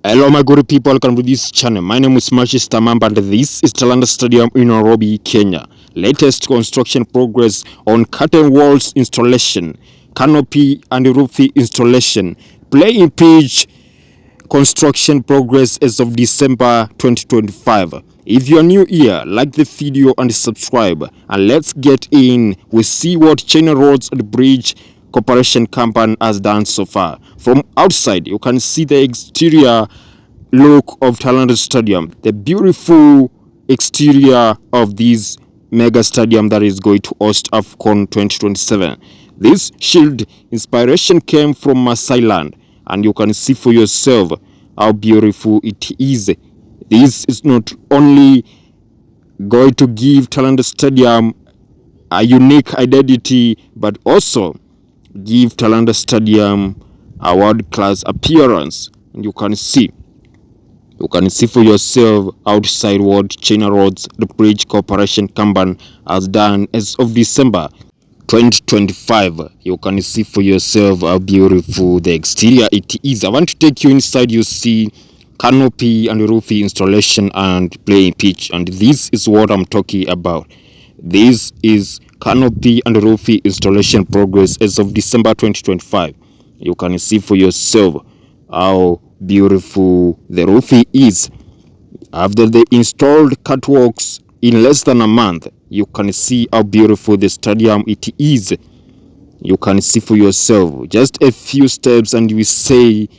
Hello my good people, welcome to this channel. My name is Mamba and this is Talanta Stadium in Nairobi, Kenya. Latest construction progress on curtain walls installation, canopy and roof installation, playing pitch construction progress as of December 2025. If you are new here, like the video and subscribe, and let's get in. We see what China Roads and Bridge Corporation Company has done so far. From outside, you can see the exterior look of Talanta Stadium, the beautiful exterior of this mega stadium that is going to host AFCON 2027. This shield inspiration came from Masai land, and you can see for yourself how beautiful it is. This is not only going to give Talanta Stadium a unique identity, but also give Talanta Stadium a world-class appearance. And you can see for yourself outside what China Roads, the Bridge Corporation Company has done as of December 2025. You can see for yourself how beautiful the exterior it is. I want to take you inside. You see canopy and roof installation and playing pitch, and this is what I'm talking about. This is canopy and roof installation progress as of December 2025. You can see for yourself how beautiful the roof is. After they installed catwalks in less than a month, you can see how beautiful the stadium it is. You can see for yourself just a few steps and you say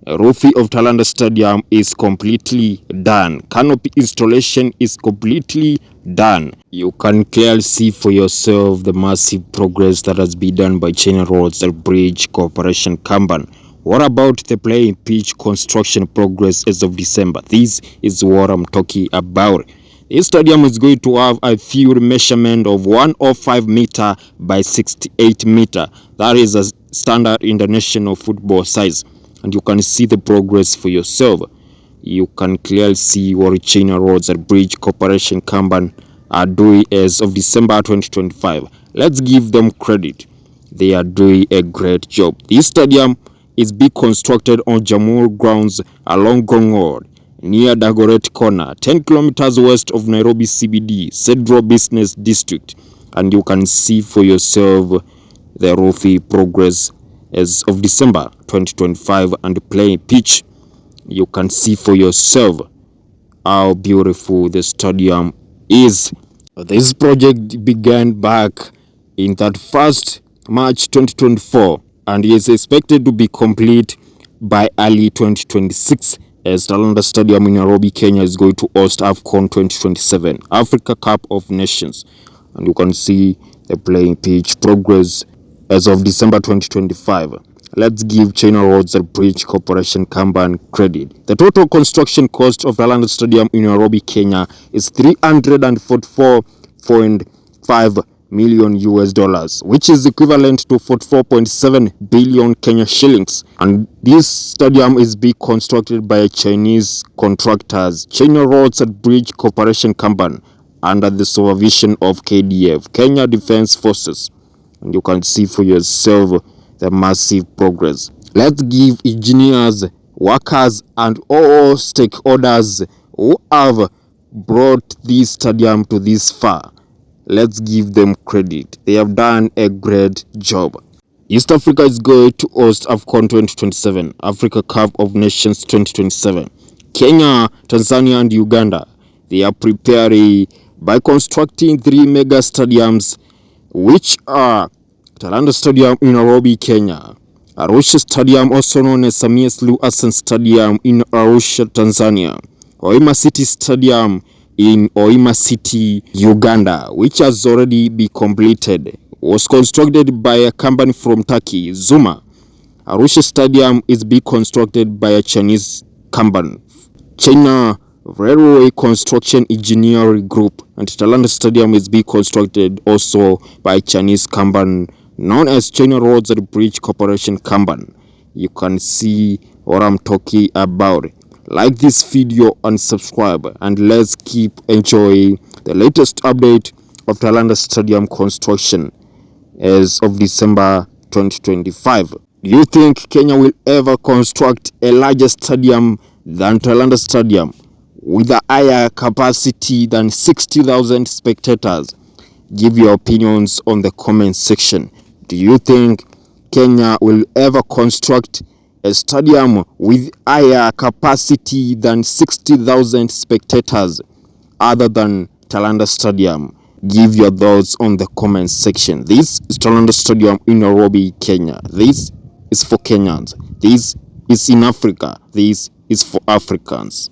roof of Talanta Stadium is completely done. Canopy installation is completely done. You can clearly see for yourself the massive progress that has been done by China Roads and Bridge Corporation Company. What about the playing pitch construction progress as of December? This is what I'm talking about. This stadium is going to have a field measurement of 105 meter by 68 meter. That is a standard international football size. And you can see the progress for yourself. You can clearly see what China Roads and Bridge Corporation Company are doing as of December 2025. Let's give them credit. They are doing a great job. This stadium is being constructed on Jamur grounds along Gong Road, near Dagoret Corner, 10 kilometers west of Nairobi CBD, Central Business District. And you can see for yourself the roofy progress as of December 2025 and playing pitch. You can see for yourself how beautiful the stadium is. This project began back in 31st March 2024 and is expected to be complete by early 2026 as Talanta Stadium in Nairobi, Kenya is going to host AFCON 2027, Africa Cup of Nations. And you can see the playing pitch progress as of December 2025. Let's give China Roads and Bridge Corporation Company credit. The total construction cost of Talanta Stadium in Nairobi, Kenya is $344.5 million US, which is equivalent to 44.7 billion Kenya shillings. And this stadium is being constructed by Chinese contractors, China Roads and Bridge Corporation Company, under the supervision of KDF, Kenya Defense Forces. And you can see for yourself the massive progress. Let's give engineers, workers, and all stakeholders who have brought this stadium to this far. Let's give them credit. They have done a great job. East Africa is going to host AFCON 2027, Africa Cup of Nations 2027. Kenya, Tanzania, and Uganda, they are preparing by constructing 3 mega stadiums, which are Talanta Stadium in Nairobi, Kenya, Arusha Stadium, also known as Samia Suluhu Hassan Stadium in Arusha, Tanzania, Hoima City Stadium in Hoima City, Uganda, which has already been completed. Was constructed by a company from Turkey, Zuma. Arusha Stadium is being constructed by a Chinese company, China Railway Construction Engineering Group, and Talanta Stadium is being constructed also by a Chinese company known as China Roads and Bridge Corporation Company. You can see what I'm talking about. Like this video and subscribe, and let's keep enjoying the latest update of Talanta Stadium construction. as of December 2025. Do you think Kenya will ever construct a larger stadium than Talanta Stadium with a higher capacity than 60,000 spectators? Give your opinions on the comment section. Do you think Kenya will ever construct a stadium with higher capacity than 60,000 spectators other than Talanta Stadium? Give your thoughts on the comment section. This is Talanta Stadium in Nairobi, Kenya. This is for Kenyans. This is in Africa. This is for Africans.